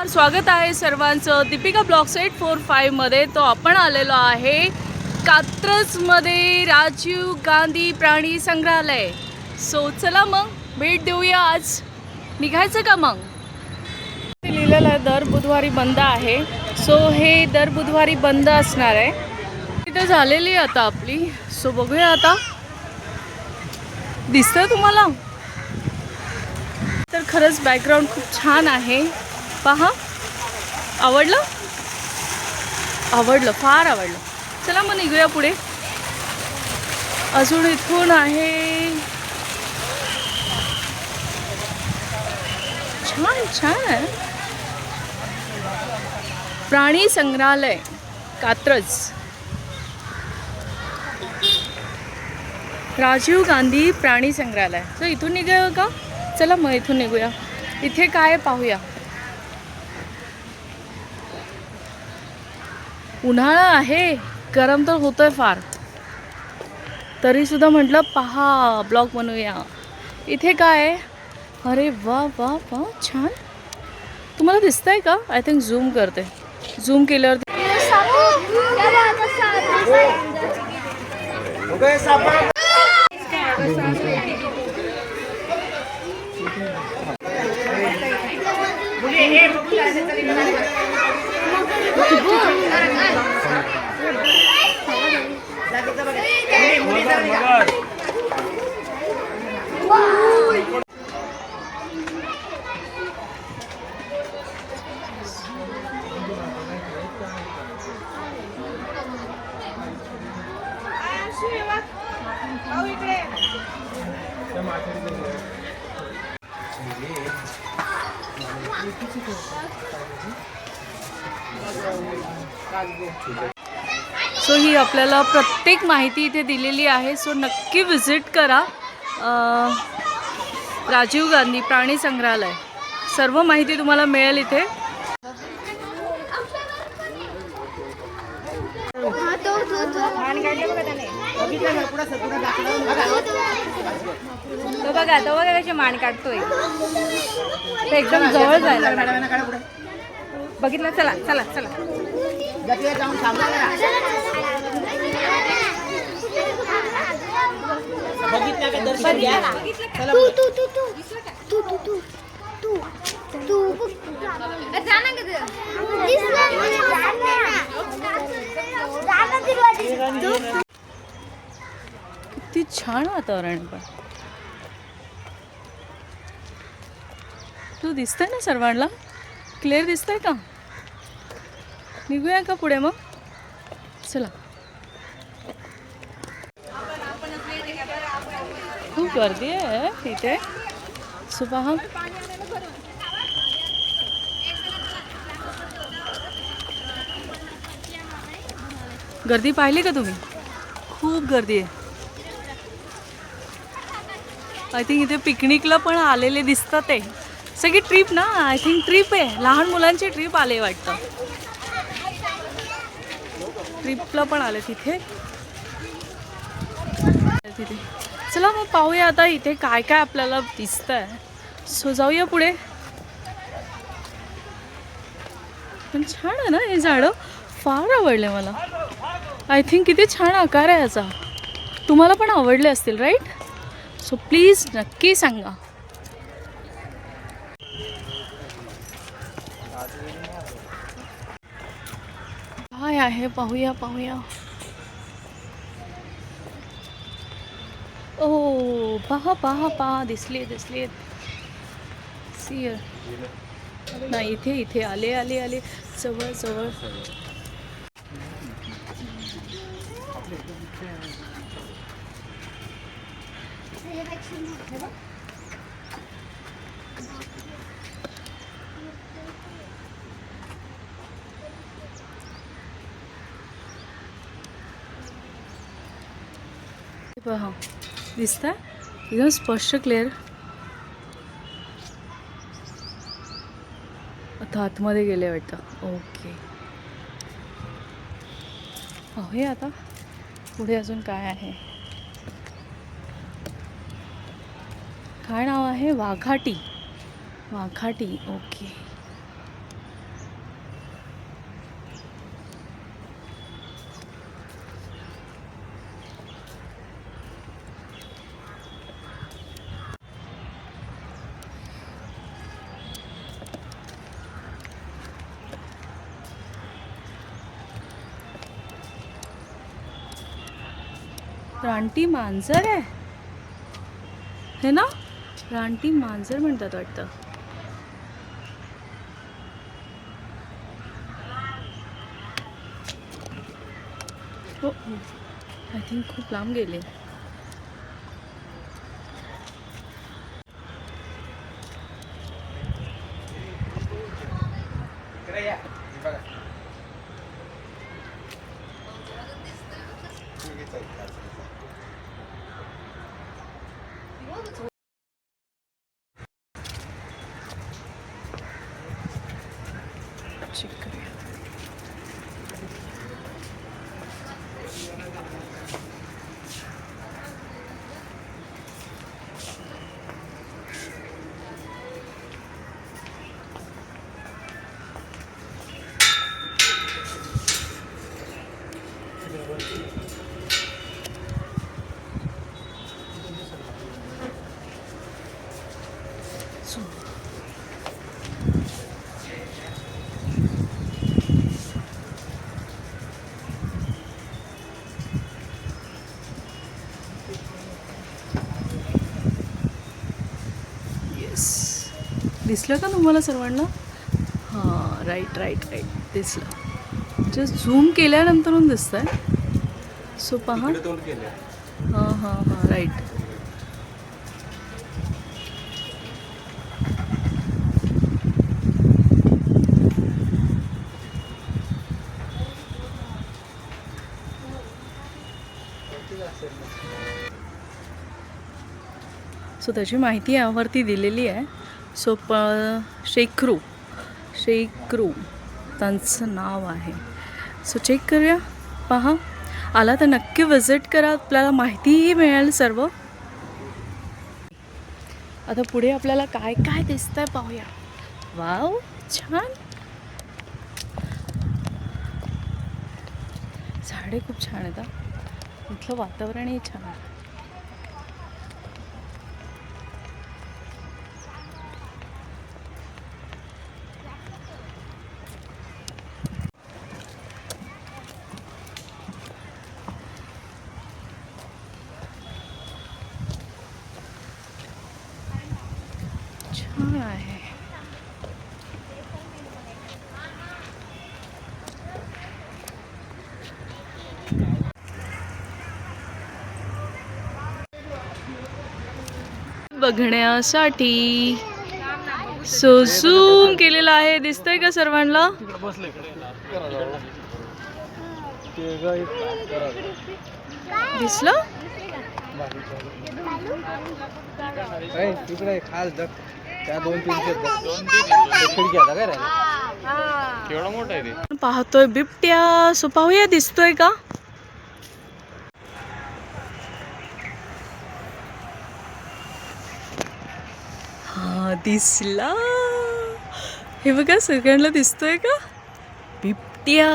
स्वागत आहे सर्वांचं दीपिका ब्लॉग्स 845 मध्ये. तो आपण आलेलो आहे कात्रजमध्ये राजीव गांधी प्राणी संग्रहालय. सो चला मग भेट देऊया. आज निघायचं का मग? लिहिलेलं आहे दर बुधवारी बंद आहे. सो हे दर बुधवारी बंद असणार आहे. तिथे झालेली आता आपली. सो बघूया आता. दिसतंय तुम्हाला? तर खरंच बॅकग्राऊंड खूप छान आहे. पहा, आवडलं? आवडलं, फार आवडलं. चला मग निघूया पुढे. अजून इथून आहे. छान छान आहे. प्राणी संग्रहालय कात्रज. राजीव गांधी प्राणी संग्रहालय. तर इथून निघूया का? चला मग इथून निघूया. इथे काय पाहूया. उन्हाळा आहे, गरम तर होतोय फार, तरी सुद्धा म्हटलं पहा ब्लॉग बनवूया. इथे काय आहे? अरे वा वा वा, छान. तुम्हाला दिसतंय का? आय थिंक झूम करते. झूम केल्यावर सो ही आपल्याला प्रत्येक माहिती इथे दिलेली आहे. सो नक्की विजिट करा राजीव गांधी प्राणी संग्रहालय. सर्व माहिती तुम्हाला मिळेल इथे. तो बघा त्याची मान काढतोय. एकदम जवळ जायला बघितलं. चला चला चला. किती छान वातावरण. पण तू दिसतंय ना सर्वांना? क्लिअर दिसतंय का? निघूया का पुढे मग? चला. खूप गर्दी आहे इथे. सुपहा गर्दी पाहिली का तुम्ही? खूप गर्दी आहे. आय थिंक इथे पिकनिकला पण आलेले दिसतात. ते सगळी ट्रिप ना, आय थिंक ट्रिप आहे. लहान मुलांची ट्रिप आले वाटतं. ट्रिपला पण आले तिथे. चला मग पाहूया आता इथे काय काय आपल्याला दिसतंय. सो जाऊया पुढे. पण छान आहे ना हे झाडं. फार आवडले मला. आय थिंक किती छान आकार आहे याचा. तुम्हाला पण आवडले असतील, राईट? सो प्लीज नक्की सांगा. काय आहे पाहूया पाहूया. ओ पहा पहा पहा, दिसले दिसले. सियर नाही, इथे इथे आले आले आले. जवळ जवळ. पहा, दिसतंय एकदम स्पष्ट क्लिअर. आता आतमध्ये गेले वाटतं. ओके, पाहूया आता पुढे अजून काय आहे. काय नाव आहे? वाघाटी. वाघाटी, ओके. रानटी मांजर आहे हे ना? रानटी मांजर म्हणतात वाटतं. हो हो, आय थिंक खूप लांब गेले. चेक करूया. दिसलं का तुम्हाला सर्वांना? हां, राईट राईट राईट, दिसलं. जस्ट झूम केल्यानंतरून दिसत आहे. सो पहा. हां हां हां, राईट. सो त्याची माहिती यावरती दिलेली आहे. सो शेखरू त्यांचं नाव आहे. सो चेक करूया. पहा, आला तर नक्की विजिट करा, आपल्याला माहितीही मिळेल सर्व. आता पुढे आपल्याला काय काय दिसतंय पाहूया. वाव, छान. झाडे खूप छान आहेत. इथलं वातावरणही छान आहे. छान आहे. बघण्यासाठी सो झूम केलेलं आहे. दिसतंय का सर्वांना? दिसलं? तिकडे खाल त्या 2-3 खिडक्या काय राहिल्या. केवढा मोठा आहे ते. पाहतोय बिबट्या. सो पाहूया, दिसतोय का? हा, दिसला. हे बघा, सगळ्यांना दिसतोय का? बिबट्या.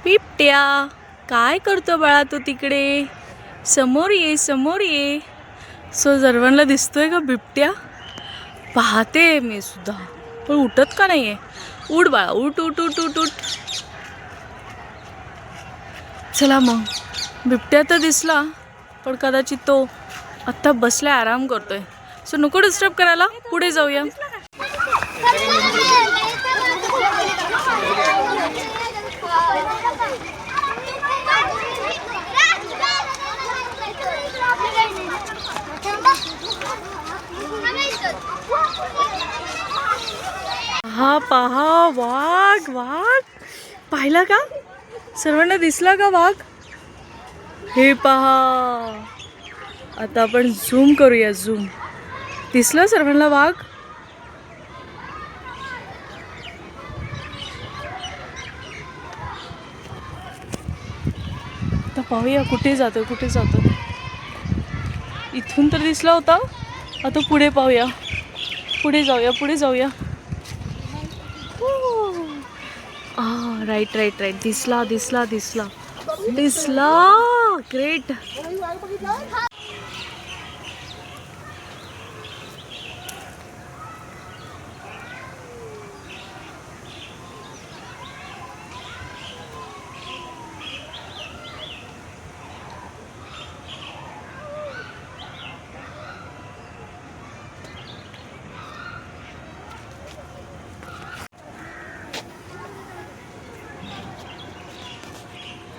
बिबट्या काय करतो बाळा तू तिकडे? समोर ये, समोर ये. सो सर्वांना दिसतोय का बिबट्या? पाहते मी सुद्धा, पण उठत का नाहीये? उठ बाळा, उठ उठ उठ उठ उठ. चला मग, बिबट्या तर दिसला, पण कदाचित तो आत्ता बसलाय, आराम करतोय. सो नको डिस्टर्ब करायला, पुढे जाऊया. हा पहा, वाघ. वाघ पाहिला का? सर्वांना दिसला का वाघ? हे पहा. आता आपण झूम करूया. झूम. दिसलं सर्वांना वाघ? आता पाहूया कुठे जातो, कुठे जातो. इथून तर दिसला होता. आता पुढे पाहूया, पुढे जाऊया. राईट. दिसला. ग्रेट.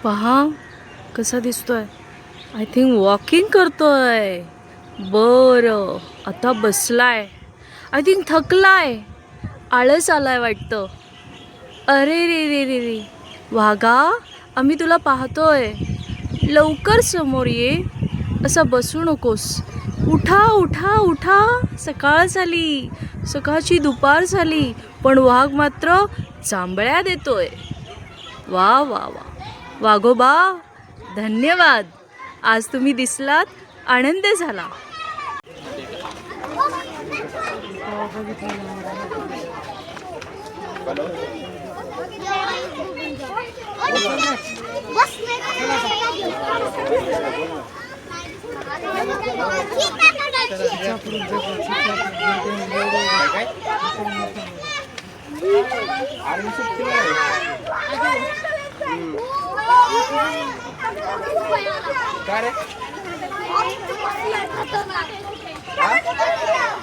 पहा कसा दिसतोय. आय थिंक वॉकिंग करतोय. बरं, आता बसलाय. आय थिंक थकलाय, आळस आलाय वाटतं. अरे रे, वाघा, आम्ही तुला पाहतोय. लवकर समोर ये, असा बसू नकोस. उठा. सकाळ झाली, सकाळची दुपार झाली, पण वाघ मात्र जांभळ्या देतोय. वा. वाघोबा, धन्यवाद. आज तुम्ही दिसलात, आनंद झाला.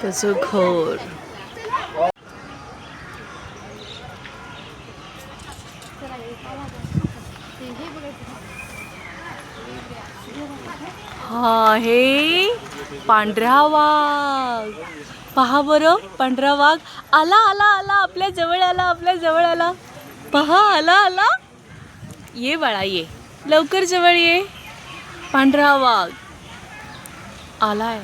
त्याचं घर. हा, हे पांढरा वाघ. पहा बरं, पांढरा वाघ आला. आपल्या जवळ आला. पहा, आला. ये बाळा, ये लवकर जवळ ये. पांढरा वाघ आलाय.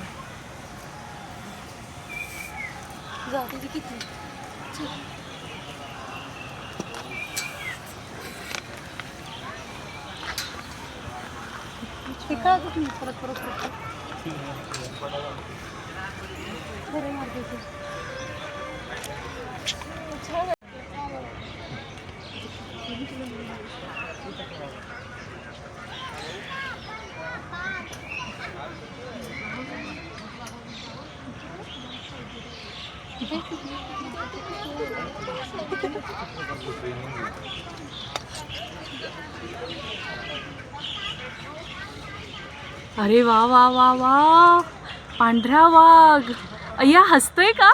अरे वा, पांढरा वाघ अय्या हसतोय का?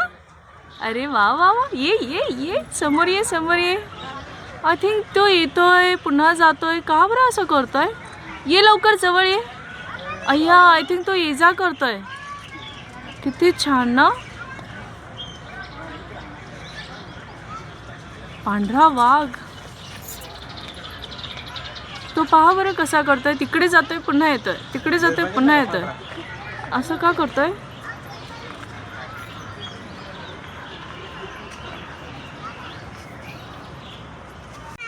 अरे वा, ये समोर ये. आय थिंक तो येतोय पुन्हा जातोय. का बरं असं करतोय? ये लवकर जवळ ये. अय्या, आय थिंक तो ये जा करतोय. किती छान ना. पांढरा वाघ तो पहा बरं कसा करतोय. तिकडे जातोय पुन्हा येतोय. असं का करतोय?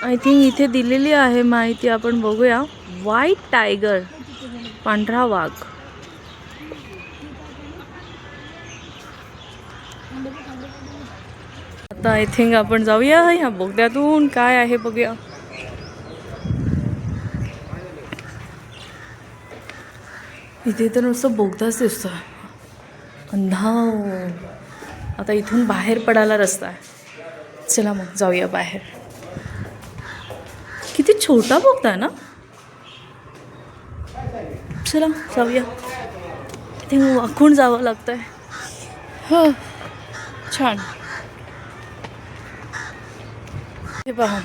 आय थिंक इथे दिलेली आहे माहिती, आपण बघूया. व्हाईट टायगर, पांढरा वाघ. आता आय थिंक आपण जाऊया ह्या बोगद्यातून. काय आहे बघूया. इथे तर नुसतं बोगदाच दिसतोय, अंधार. आता इथून बाहेर पडायला रस्ता आहे. चला मग जाऊया बाहेर. किती छोटा बोगदा आहे ना. चला जाऊया. इथे वाकून जावं लागतंय. हो, छान. हे पहा,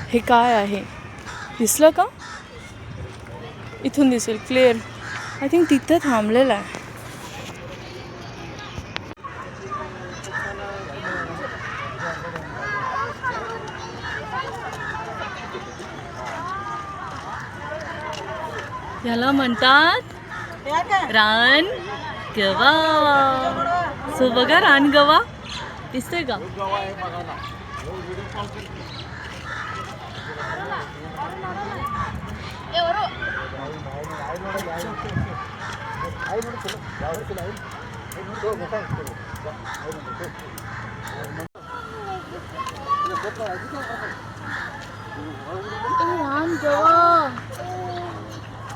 हे काय आहे दिसलं का? इथून दिसेल क्लिअर. आय थिंक तिथं थांबलेलं आहे. याला म्हणतात रानगवा. सो बघा, रानगवा दिसतोय का? राम जेव्हा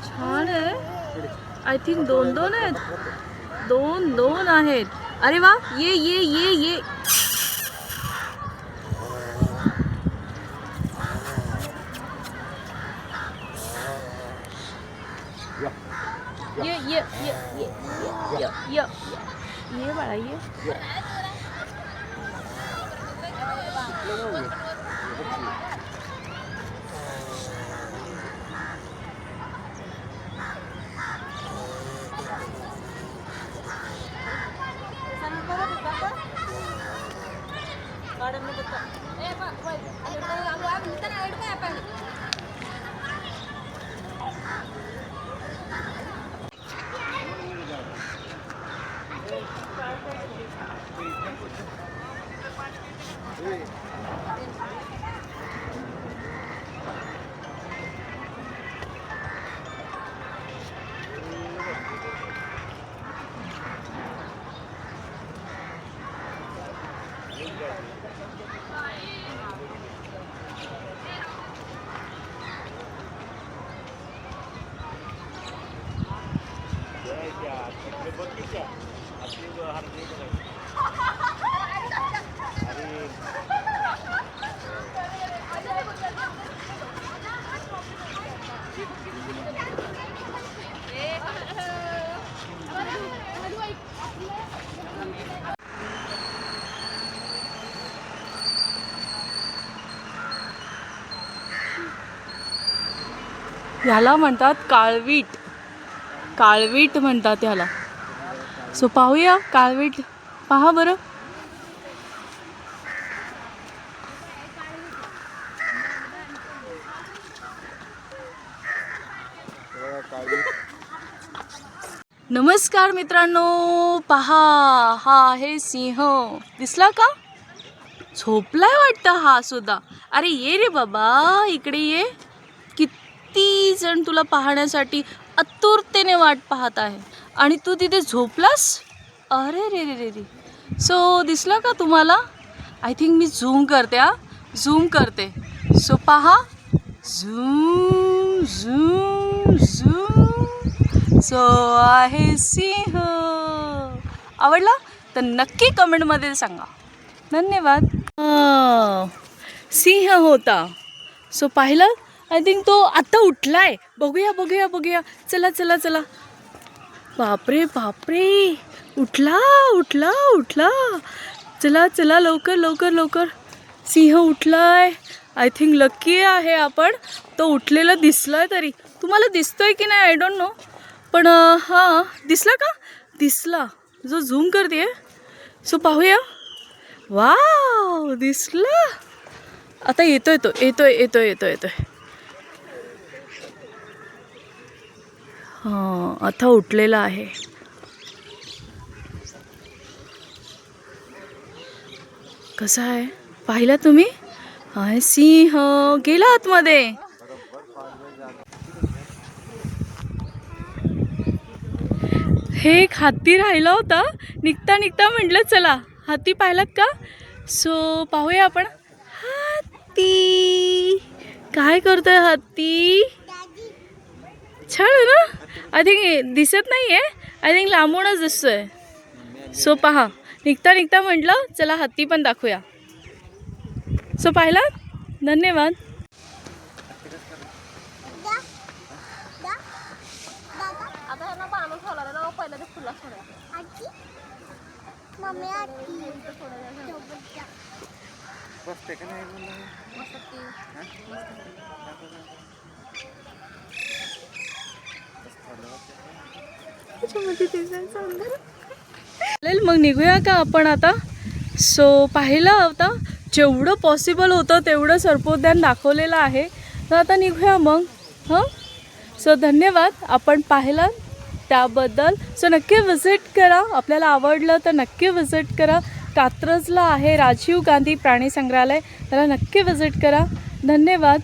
छान आहे. आय थिंक 2 आहेत. 2 आहेत. अरे वा, ये ये बाळा ये. ह्याला म्हणतात काळवीट. काळवीट म्हणतात ह्याला. सो पाहूया काळवीट. पहा बरं. नमस्कार मित्रांनो, पहा हा आहे सिंह. दिसला का? झोपलाय वाटतं हा सुद्धा. अरे ये रे बाबा, इकडे ये. किती जण तुला पाहण्यासाठी आतुरतेने वाट पाहत आहे आणि तू तिथे झोपलास. अरे रे रे रे रे. सो दिसला का तुम्हाला? आय थिंक मी झूम करते. झूम करते. सो पहा. Zoom zoom zoom. सो आहे सिंह. आवडला तर नक्की कमेंटमध्ये सांगा. धन्यवाद. सिंह होता. सो पाहिलं. आय थिंक तो आता उठलाय. बघूया. चला. बापरे. उठला. चला लवकर. सिंह उठलाय. आय थिंक लकी आहे आपण. तो उठलेला दिसलाय. तरी तुम्हाला दिसतोय की नाही आय डोंट नो. पण हां, दिसला का? दिसला. जो झूम करते. सो पाहूया. वाव, दिसला. आता येतोय. हां, आता उठलेला आहे. कसा आहे पाहिला तुम्ही? हाय सिंह गेला आतमध्ये. हे एक हत्ती राहिला होता. निघता म्हटलं चला हत्ती पाहिलात का? सो पाहूया आपण. हत्ती काय करतोय हत्ती? छान आहे ना. आय थिंक दिसत नाही आहे. आय थिंक लांबूनच दिसतोय. सो पहा, निघता म्हटलं चला हत्ती पण दाखवूया. सो पाहिला. धन्यवाद. मग निघूया का आपण आता? सो पाहिलं होता जेवढं पॉसिबल होतं तेवढं सर्पोद्यान दाखवलेलं आहे. तर आता निघूया मग. सो धन्यवाद आपण पाहिलं त्याबद्दल. सो नक्की विजिट करा. आपल्याला आवडलं तर नक्की विजिट करा. कात्रजला आहे राजीव गांधी प्राणी संग्रहालय. त्याला नक्की विजिट करा. धन्यवाद.